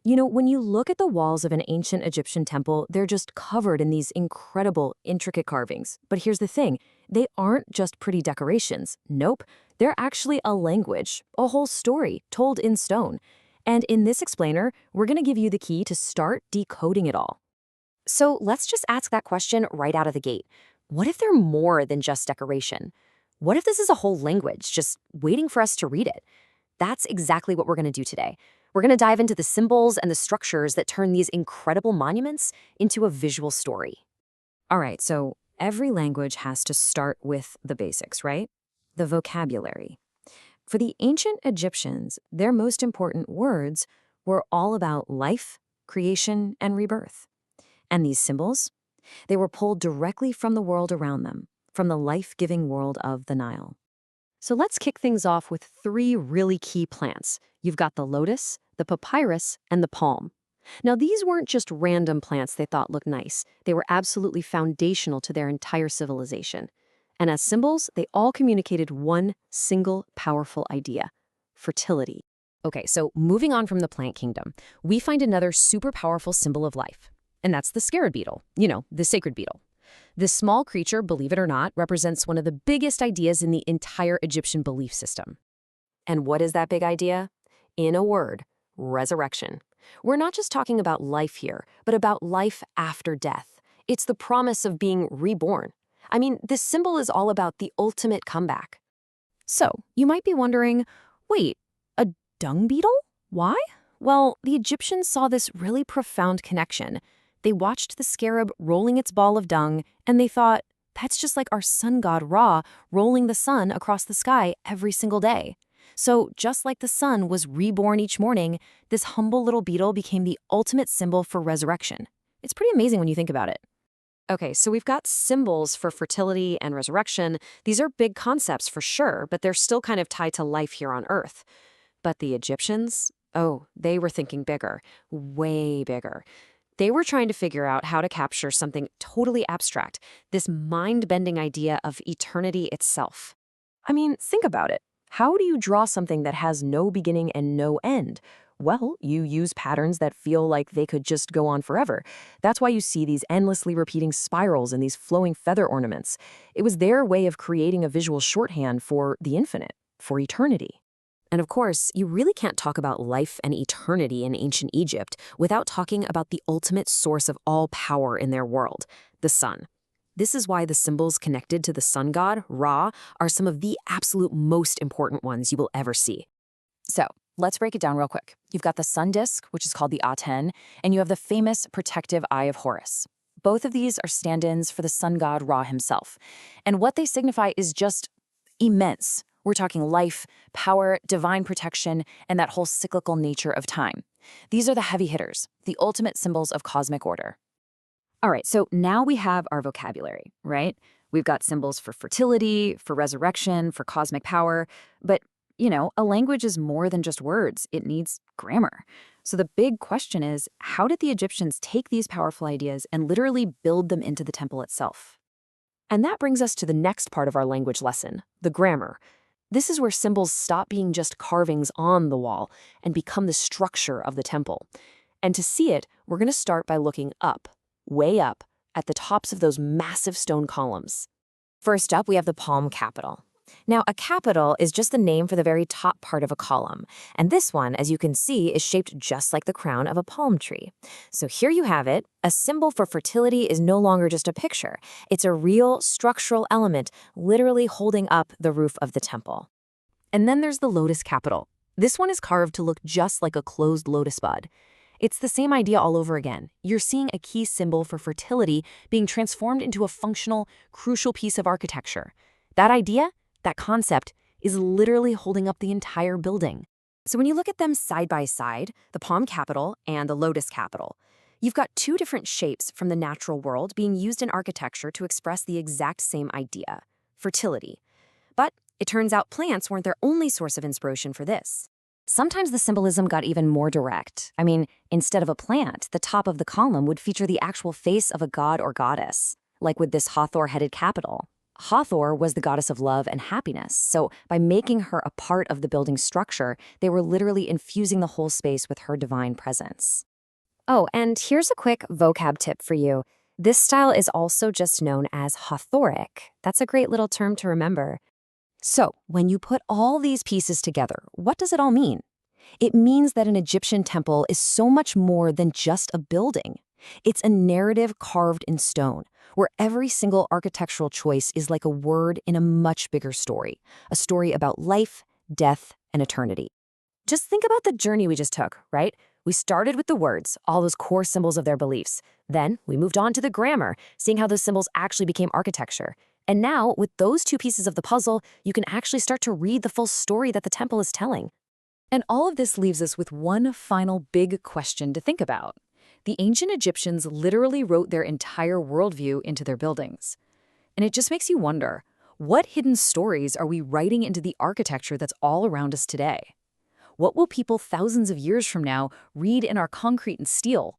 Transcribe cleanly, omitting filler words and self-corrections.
When you look at the walls of an ancient Egyptian temple, they're just covered in these incredible, intricate carvings. But here's the thing, they aren't just pretty decorations. Nope, they're actually a language, a whole story told in stone. And in this explainer, we're going to give you the key to start decoding it all. So let's just ask that question right out of the gate. What if they're more than just decoration? What if this is a whole language, just waiting for us to read it? That's exactly what we're going to do today. We're going to dive into the symbols and the structures that turn these incredible monuments into a visual story. All right, so every language has to start with the basics, right? The vocabulary. For the ancient Egyptians, their most important words were all about life, creation, and rebirth. And these symbols? They were pulled directly from the world around them, from the life-giving world of the Nile. So let's kick things off with 3 really key plants. You've got the lotus, the papyrus, and the palm. Now, these weren't just random plants they thought looked nice. They were absolutely foundational to their entire civilization. And as symbols, they all communicated one single powerful idea: fertility. Okay, so moving on from the plant kingdom, we find another super powerful symbol of life. And that's the scarab beetle, the sacred beetle. This small creature, believe it or not, represents one of the biggest ideas in the entire Egyptian belief system. And what is that big idea? In a word, resurrection. We're not just talking about life here, but about life after death. It's the promise of being reborn. I mean, this symbol is all about the ultimate comeback. So, you might be wondering, wait, a dung beetle? Why? Well, the Egyptians saw this really profound connection. They watched the scarab rolling its ball of dung, and they thought, that's just like our sun god Ra rolling the sun across the sky every single day. So just like the sun was reborn each morning, this humble little beetle became the ultimate symbol for resurrection. It's pretty amazing when you think about it. Okay, so we've got symbols for fertility and resurrection. These are big concepts for sure, but they're still kind of tied to life here on Earth. But the Egyptians, they were thinking bigger, way bigger. They were trying to figure out how to capture something totally abstract, this mind-bending idea of eternity itself. I mean, think about it. How do you draw something that has no beginning and no end? Well, you use patterns that feel like they could just go on forever. That's why you see these endlessly repeating spirals and these flowing feather ornaments. It was their way of creating a visual shorthand for the infinite, for eternity. And of course, you really can't talk about life and eternity in ancient Egypt without talking about the ultimate source of all power in their world, the sun. This is why the symbols connected to the sun god, Ra, are some of the absolute most important ones you will ever see. So, let's break it down real quick. You've got the sun disk, which is called the Aten, and you have the famous protective eye of Horus. Both of these are stand-ins for the sun god Ra himself. And what they signify is just immense. We're talking life, power, divine protection, and that whole cyclical nature of time. These are the heavy hitters, the ultimate symbols of cosmic order. All right, so now we have our vocabulary, right? We've got symbols for fertility, for resurrection, for cosmic power. But, a language is more than just words. It needs grammar. So the big question is, how did the Egyptians take these powerful ideas and literally build them into the temple itself? And that brings us to the next part of our language lesson, the grammar. This is where symbols stop being just carvings on the wall and become the structure of the temple. And to see it, we're going to start by looking up, way up, at the tops of those massive stone columns. First up, we have the palm capital. Now, a capital is just the name for the very top part of a column. And this one, as you can see, is shaped just like the crown of a palm tree. So here you have it. A symbol for fertility is no longer just a picture. It's a real structural element, literally holding up the roof of the temple. And then there's the lotus capital. This one is carved to look just like a closed lotus bud. It's the same idea all over again. You're seeing a key symbol for fertility being transformed into a functional, crucial piece of architecture. That idea, that concept, is literally holding up the entire building. So when you look at them side by side, the palm capital and the lotus capital, you've got 2 different shapes from the natural world being used in architecture to express the exact same idea, fertility. But it turns out plants weren't their only source of inspiration for this. Sometimes the symbolism got even more direct. I mean, instead of a plant, the top of the column would feature the actual face of a god or goddess, like with this Hathor-headed capital. Hathor was the goddess of love and happiness, so by making her a part of the building structure, they were literally infusing the whole space with her divine presence. Oh, and here's a quick vocab tip for you. This style is also just known as Hathoric. That's a great little term to remember. So, when you put all these pieces together, what does it all mean? It means that an Egyptian temple is so much more than just a building. It's a narrative carved in stone, where every single architectural choice is like a word in a much bigger story, a story about life, death, and eternity. Just think about the journey we just took, right? We started with the words, all those core symbols of their beliefs. Then we moved on to the grammar, seeing how those symbols actually became architecture. And now, with those two pieces of the puzzle, you can actually start to read the full story that the temple is telling. And all of this leaves us with one final big question to think about. The ancient Egyptians literally wrote their entire worldview into their buildings. And it just makes you wonder, what hidden stories are we writing into the architecture that's all around us today? What will people thousands of years from now read in our concrete and steel?